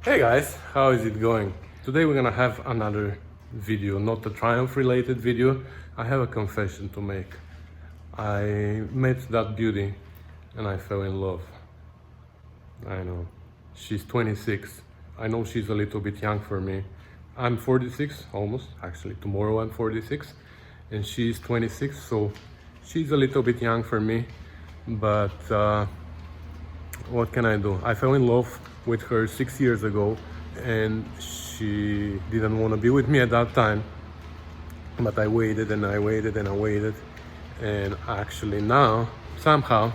Hey guys, how is it going? Today we're gonna have another video, not a Triumph related video. I have a confession to make. I met that beauty and I fell in love. I know. She's 26. I know she's a little bit young for me. I'm 46, almost. Actually, tomorrow I'm 46. And she's 26, so she's a little bit young for me. But what can I do? I fell in love with her 6 years ago, and she didn't want to be with me at that time. But I waited and I waited and I waited, and actually now somehow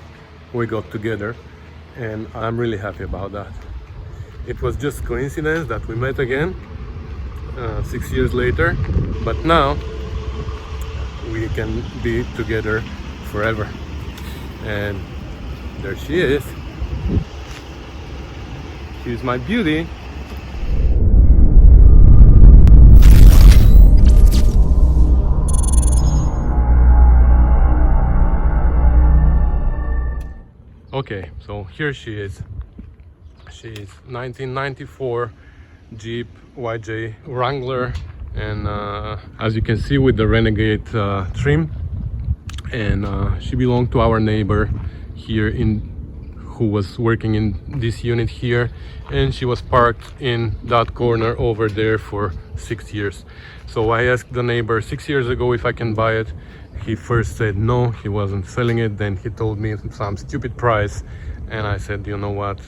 we got together, and I'm really happy about that. It was just coincidence that we met again 6 years later, but now we can be together forever. And there she is. She's my beauty. Okay, so here she is. She's 1994 Jeep YJ Wrangler, and as you can see, with the Renegade trim. And she belonged to our neighbor here who was working in this unit here, and she was parked in that corner over there for 6 years. So I asked the neighbor 6 years ago if I can buy it. He first said no, he wasn't selling it. Then he told me some stupid price, and I said, you know what,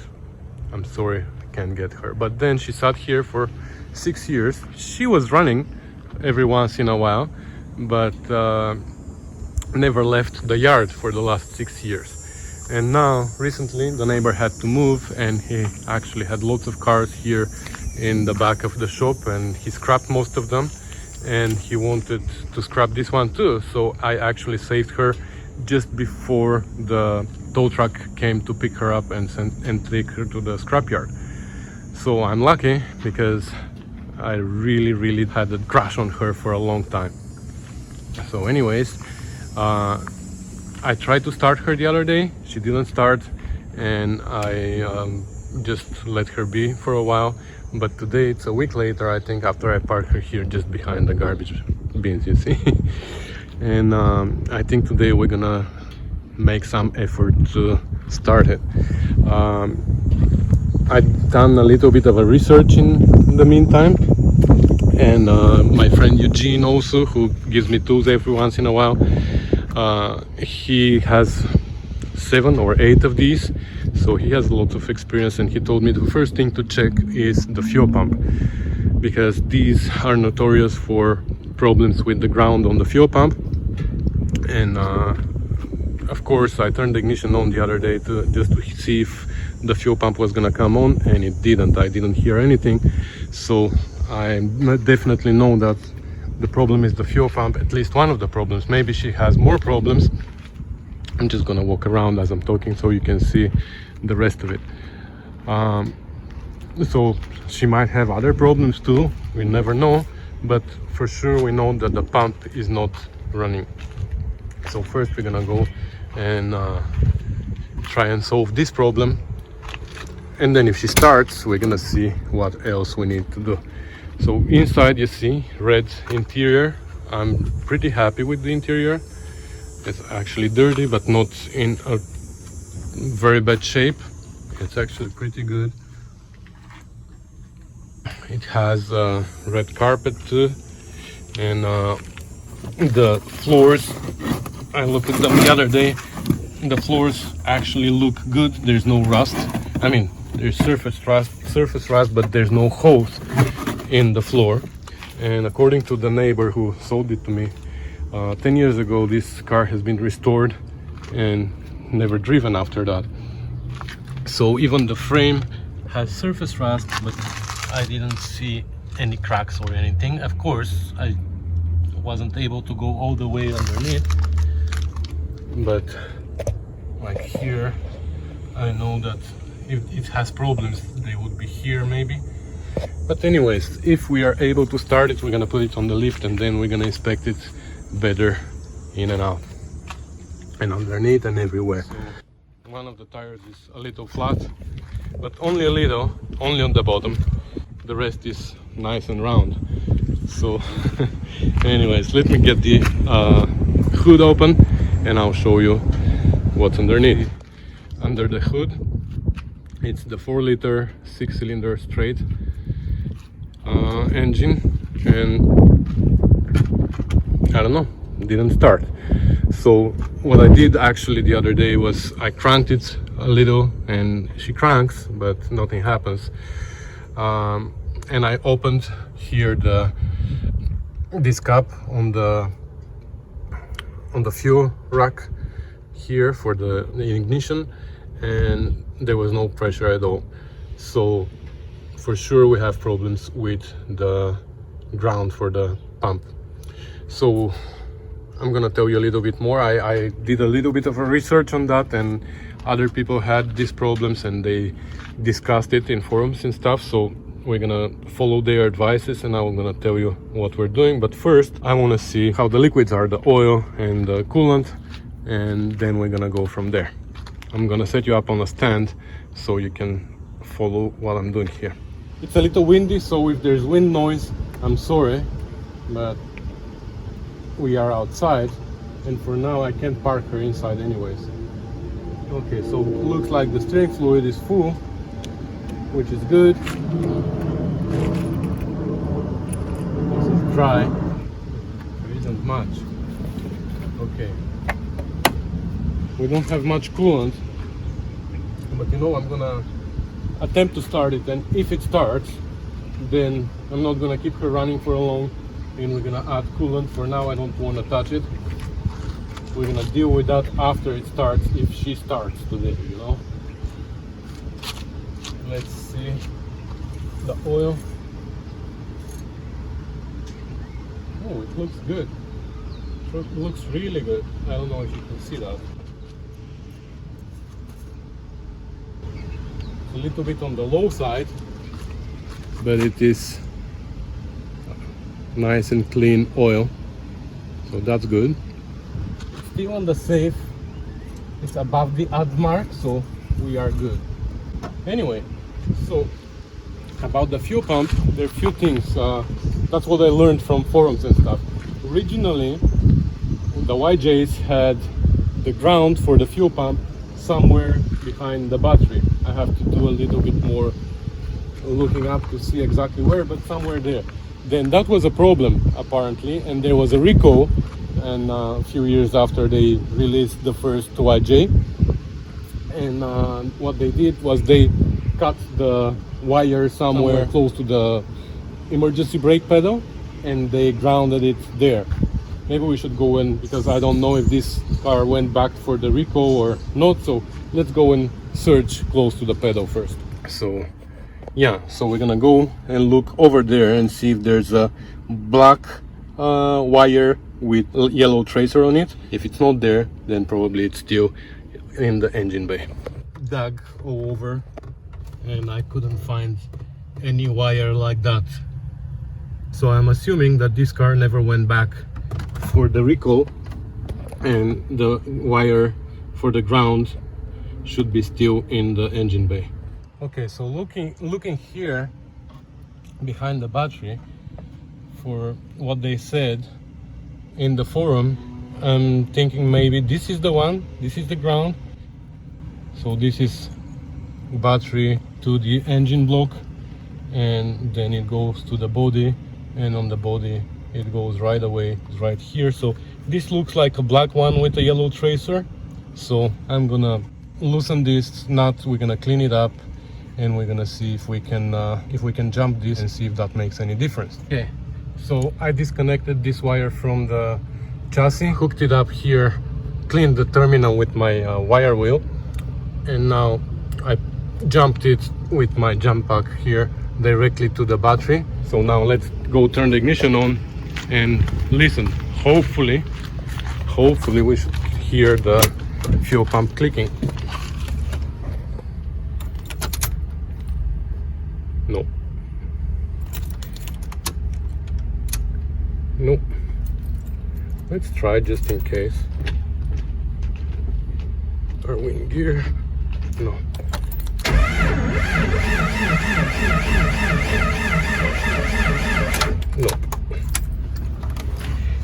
I'm sorry, I can't get her. But then she sat here for 6 years. She was running every once in a while, but never left the yard for the last 6 years. And now recently the neighbor had to move, and he actually had lots of cars here in the back of the shop, and he scrapped most of them, and he wanted to scrap this one too. So I actually saved her just before the tow truck came to pick her up and take her to the scrapyard. So I'm lucky, because I really had a crush on her for a long time. So anyways, I tried to start her the other day. She didn't start, and I just let her be for a while. But today, it's a week later, I think, after I parked her here just behind the garbage bins, you see. And I think today we're gonna make some effort to start it. I've done a little bit of a research in the meantime, and my friend Eugene also, who gives me tools every once in a while, he has 7 or 8 of these, so he has a lot of experience, and he told me the first thing to check is the fuel pump, because these are notorious for problems with the ground on the fuel pump. And of course I turned the ignition on the other day just to see if the fuel pump was gonna come on, and it didn't. I didn't hear anything, so I definitely know that the problem is the fuel pump, at least one of the problems. Maybe she has more problems. I'm just gonna walk around as I'm talking so you can see the rest of it. So she might have other problems too, we never know, but for sure we know that the pump is not running. So first we're gonna go and try and solve this problem, and then if she starts, we're gonna see what else we need to do. So inside you see red interior. I'm pretty happy with the interior. It's actually dirty, but not in a very bad shape. It's actually pretty good. It has red carpet too, and the floors, I looked at them the other day. The floors actually look good. There's no rust. I mean, there's surface rust, but there's no holes in the floor. And according to the neighbor who sold it to me 10 years ago, this car has been restored and never driven after that. So even the frame has surface rust, but I didn't see any cracks or anything. Of course, I wasn't able to go all the way underneath, but like here, I know that if it has problems, they would be here maybe. But anyways, if we are able to start it, we're gonna put it on the lift, and then we're gonna inspect it better in and out and underneath and everywhere. So one of the tires is a little flat, but only a little, only on the bottom. The rest is nice and round. So anyways, let me get the hood open and I'll show you what's underneath. Under the hood, it's the 4-liter 6-cylinder straight engine, and I don't know, didn't start. So what I did actually the other day was I cranked it a little, and she cranks but nothing happens. And I opened here this cap on the fuel rack here for the ignition, and there was no pressure at all. So for sure we have problems with the ground for the pump. So I'm gonna tell you a little bit more. I did a little bit of a research on that, and other people had these problems and they discussed it in forums and stuff. So we're gonna follow their advices and I'm gonna tell you what we're doing. But first I want to see how the liquids are, the oil and the coolant, and then we're gonna go from there. I'm gonna set you up on a stand so you can follow what I'm doing here. It's a little windy, so if there's wind noise, I'm sorry, but we are outside, and for now I can't park her inside anyways. Okay, so looks like the steering fluid is full, which is good. This is dry, there isn't much. Okay, we don't have much coolant, but you know, I'm gonna attempt to start it, and if it starts, then I'm not gonna keep her running for long, and we're gonna add coolant. For now I don't want to touch it. We're gonna deal with that after it starts, if she starts today, you know. Let's see the oil. Oh, it looks good. It looks really good. I don't know if you can see that. A little bit on the low side, but it is nice and clean oil, so that's good. Still on the safe, it's above the add mark, so we are good. Anyway, so about the fuel pump, there are a few things. That's what I learned from forums and stuff. Originally the YJs had the ground for the fuel pump somewhere behind the battery. I have to do a little bit more looking up to see exactly where, but somewhere there. Then that was a problem apparently, and there was a recall, and a few years after they released the first YJ, and what they did was they cut the wire somewhere close to the emergency brake pedal, and they grounded it there. Maybe we should go in, because I don't know if this car went back for the recall or not, so let's go and search close to the pedal first. So yeah, so we're gonna go and look over there and see if there's a black wire with a yellow tracer on it. If it's not there, then probably it's still in the engine bay. Dug all over and I couldn't find any wire like that, so I'm assuming that this car never went back for the recall, and the wire for the ground should be still in the engine bay. Okay, so looking here behind the battery for what they said in the forum, I'm thinking maybe this is the one, this is the ground. So this is battery to the engine block, and then it goes to the body, and on the body it goes right away right here. So this looks like a black one with a yellow tracer, so I'm gonna loosen this nut, we're gonna clean it up, and we're gonna see if we can jump this and see if that makes any difference. Okay, so I disconnected this wire from the chassis, hooked it up here, cleaned the terminal with my wire wheel, and now I jumped it with my jump pack here directly to the battery. So now let's go turn the ignition on and listen. Hopefully we should hear the fuel pump clicking. No. Nope. Let's try just in case. Are we in gear? No. No.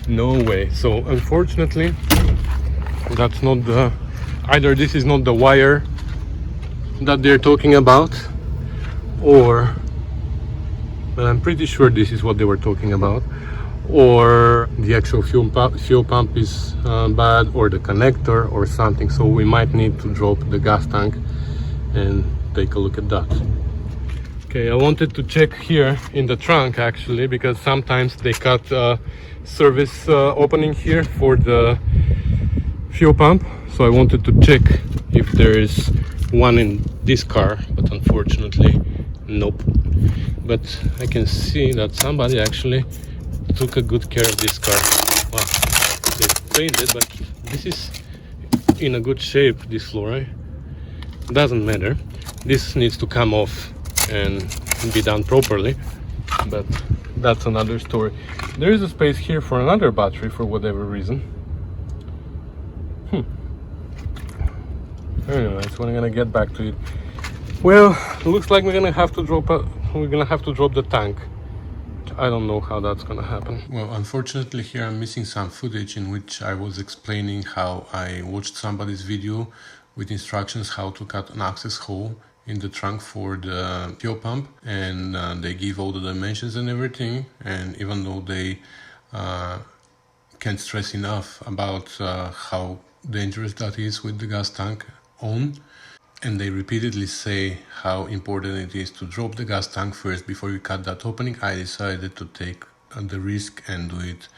No way. So unfortunately, that's not the, either this is not the wire that they're talking about, or, but I'm pretty sure this is what they were talking about, or the actual fuel pump is bad, or the connector or something. So we might need to drop the gas tank and take a look at that. Okay, I wanted to check here in the trunk actually, because sometimes they cut service opening here for the fuel pump. So I wanted to check if there is one in this car, but unfortunately nope. But I can see that somebody actually took a good care of this car. Wow, they painted, but this is in a good shape, this floor, right? Doesn't matter, this needs to come off and be done properly, but that's another story. There is a space here for another battery for whatever reason. Anyways, we're gonna get back to it. Well, it looks like we're gonna have to drop the tank. I don't know how that's gonna happen. Well, unfortunately here I'm missing some footage in which I was explaining how I watched somebody's video with instructions how to cut an access hole in the trunk for the fuel pump, and they give all the dimensions and everything. And even though they can't stress enough about how dangerous that is with the gas tank on, and they repeatedly say how important it is to drop the gas tank first before you cut that opening, I decided to take the risk and do it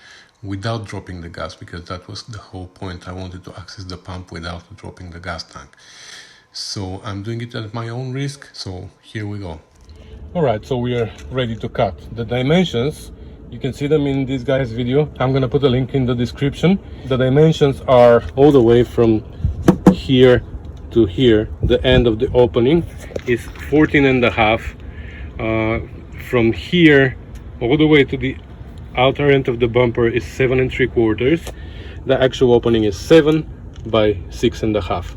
without dropping the gas, because that was the whole point. I wanted to access the pump without dropping the gas tank. So I'm doing it at my own risk, so here we go. Alright, so we are ready to cut. The dimensions, you can see them in this guy's video. I'm gonna put a link in the description. The dimensions are all the way from here to here. The end of the opening is 14.5. From here all the way to the outer end of the bumper is 7 3/4. The actual opening is 7 by 6.5.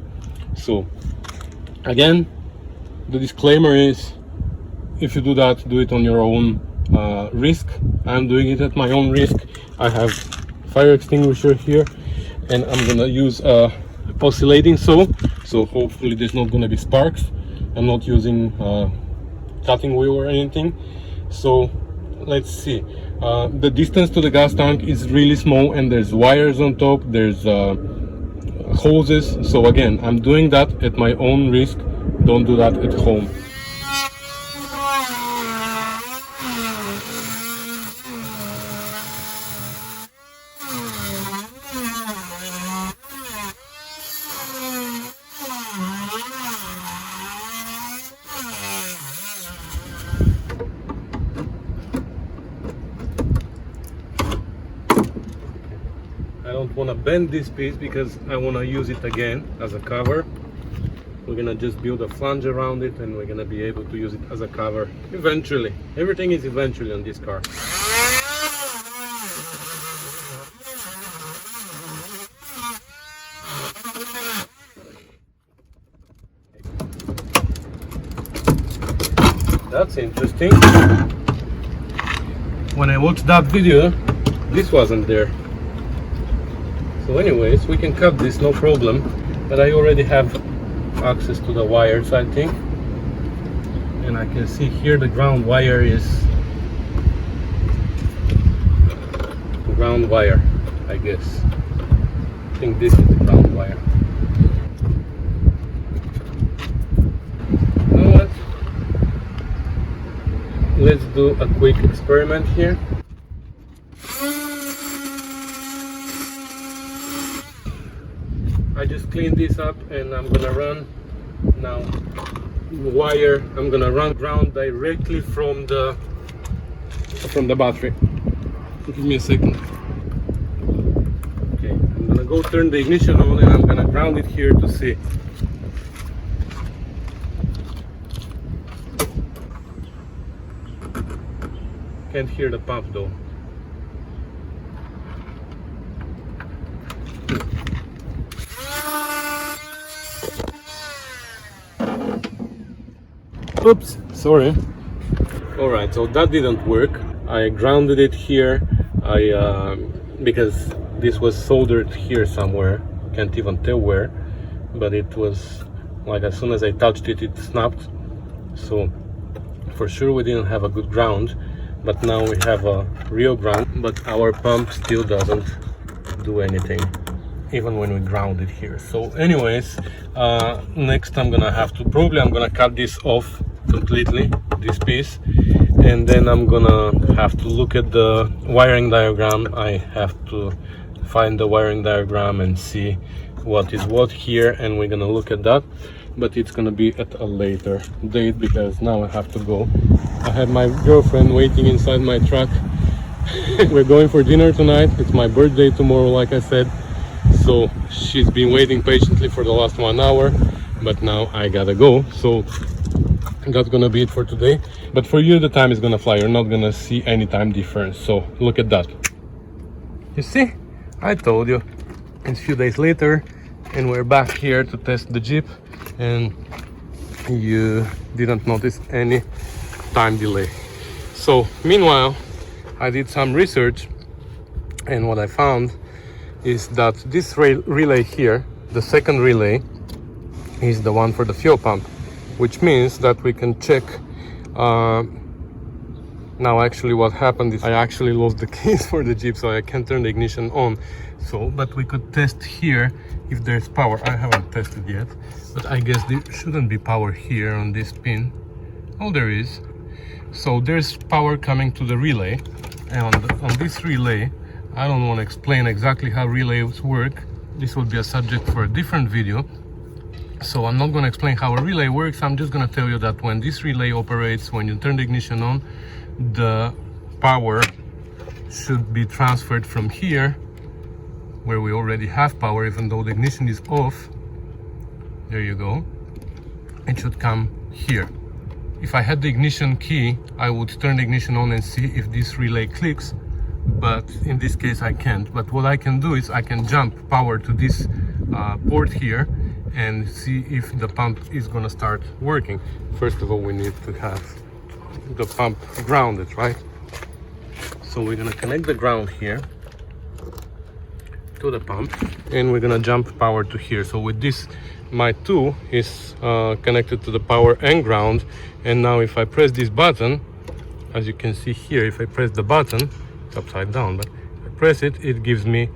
So again, the disclaimer is, if you do that, do it on your own risk. I'm doing it at my own risk. I have fire extinguisher here, and I'm gonna use a oscillating saw, so hopefully there's not gonna be sparks. I'm not using cutting wheel or anything. So let's see. The distance to the gas tank is really small, and there's wires on top, there's hoses. So again, I'm doing that at my own risk. Don't do that at home. I don't want to bend this piece because I want to use it again as a cover. We're gonna just build a flange around it, and we're gonna be able to use it as a cover eventually. Everything is eventually on this car. That's interesting. When I watched that video, this wasn't there. So anyways, we can cut this, no problem. But I already have access to the wires, I think. And I can see here the ground wire is ground wire, I guess. I think this is the ground wire. You know what? Let's do a quick experiment here. I just cleaned this up, and I'm gonna run now wire. I'm gonna run ground directly from the battery. Give me a second. Okay, I'm gonna go turn the ignition on, and I'm gonna ground it here to see. Can't hear the pump though. Oops, sorry. All right, so that didn't work. I grounded it here. Because this was soldered here somewhere, can't even tell where, but it was like as soon as I touched it, it snapped. So for sure we didn't have a good ground, but now we have a real ground, but our pump still doesn't do anything even when we ground it here. So anyways, next I'm gonna cut this off completely, this piece, and then I'm gonna have to look at the wiring diagram. I have to find the wiring diagram and see what is what here, and we're gonna look at that, but it's gonna be at a later date because now I have to go. I have my girlfriend waiting inside my truck. We're going for dinner tonight. It's my birthday tomorrow, like I said, so she's been waiting patiently for the last 1 hour, but now I gotta go. So that's gonna be it for today, but for you the time is gonna fly. You're not gonna see any time difference. So look at that. You see, I told you. It's a few days later and we're back here to test the Jeep, and you didn't notice any time delay. So meanwhile, I did some research, and what I found is that this relay here, the second relay, is the one for the fuel pump, which means that we can check. Now actually what happened is I actually lost the keys for the Jeep, so I can't turn the ignition on. So but we could test here if there's power. I haven't tested yet, but I guess there shouldn't be power here on this pin. Oh, there is. So there's power coming to the relay, and on this relay, I don't want to explain exactly how relays work. This will be a subject for a different video. So I'm not going to explain how a relay works. I'm just going to tell you that when this relay operates, when you turn the ignition on, the power should be transferred from here, where we already have power, even though the ignition is off. There you go. It should come here. If I had the ignition key, I would turn the ignition on and see if this relay clicks, but in this case I can't. But what I can do is I can jump power to this port here and see if the pump is gonna start working. First of all, we need to have the pump grounded, right? So we're gonna connect the ground here to the pump, and we're gonna jump power to here. So with this, my tool is connected to the power and ground, and now if I press this button, as you can see here, if I press the button, it's upside down, but if I press it, it gives me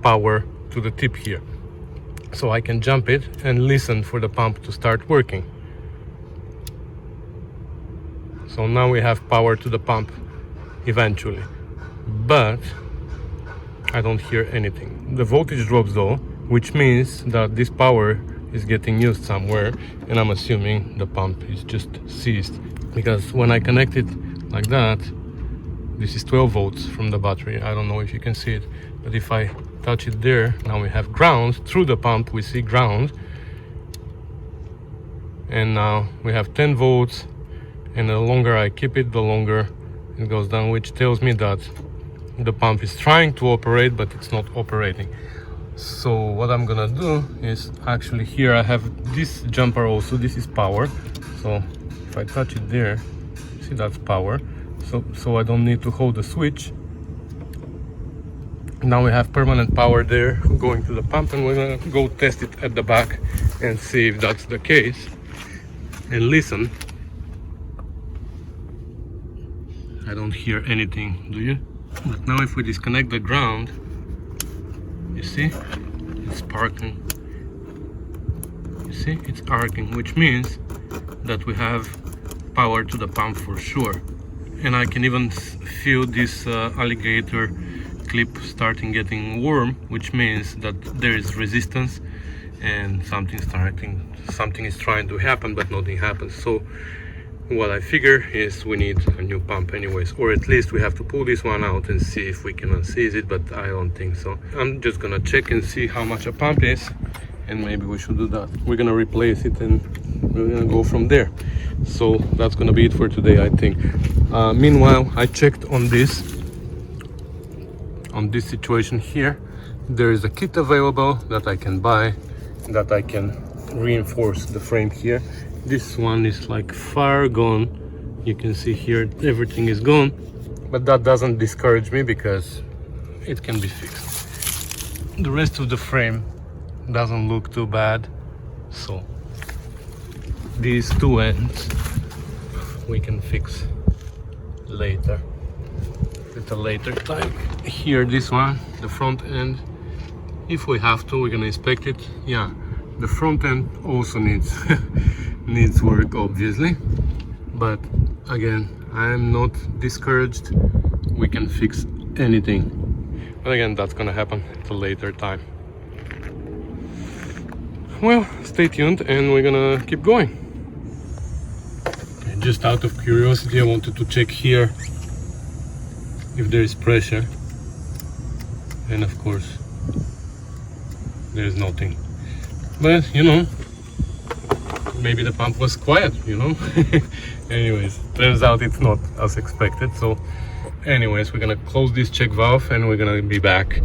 power to the tip here. So I can jump it and listen for the pump to start working. So now we have power to the pump eventually, but I don't hear anything. The voltage drops though, which means that this power is getting used somewhere, and I'm assuming the pump is just seized, because when I connect it like that, this is 12 volts from the battery. I don't know if you can see it, but if I touch it there, now we have ground. Through the pump we see ground, and now we have 10 volts, and the longer I keep it, the longer it goes down, which tells me that the pump is trying to operate, but it's not operating. So what I'm gonna do is, actually here I have this jumper also. This is power, so if I touch it there, see, that's power. So I don't need to hold the switch. Now we have permanent power there going to the pump, and we're gonna go test it at the back and see if that's the case, and listen. I don't hear anything, do you? But now if we disconnect the ground, you see, it's sparking. You see, it's arcing, which means that we have power to the pump for sure. And I can even feel this alligator clip starting getting warm, which means that there is resistance and something is trying to happen, but nothing happens. So what I figure is we need a new pump anyways, or at least we have to pull this one out and see if we can unseize it, but I don't think so. I'm just gonna check and see how much a pump is, and maybe we should do that. We're gonna replace it and we're gonna go from there. So that's gonna be it for today, I think. Meanwhile, I checked on this situation here. There is a kit available that I can buy, that I can reinforce the frame here, This one is like far gone. You can see here everything is gone, but that doesn't discourage me because it can be fixed. The rest of the frame doesn't look too bad, so these two ends we can fix later at a later time. Here, this one, the front end, if we have to, we're gonna inspect it. Yeah, the front end also needs needs work, obviously, but again, I am not discouraged. We can fix anything, but again, that's gonna happen at a later time. Well, stay tuned and we're gonna keep going. Okay, just out of curiosity, I wanted to check here if there is pressure, and of course there is nothing, but you know, maybe the pump was quiet, you know. Anyways, turns out it's not as expected. So anyways, we're gonna close this check valve and we're gonna be back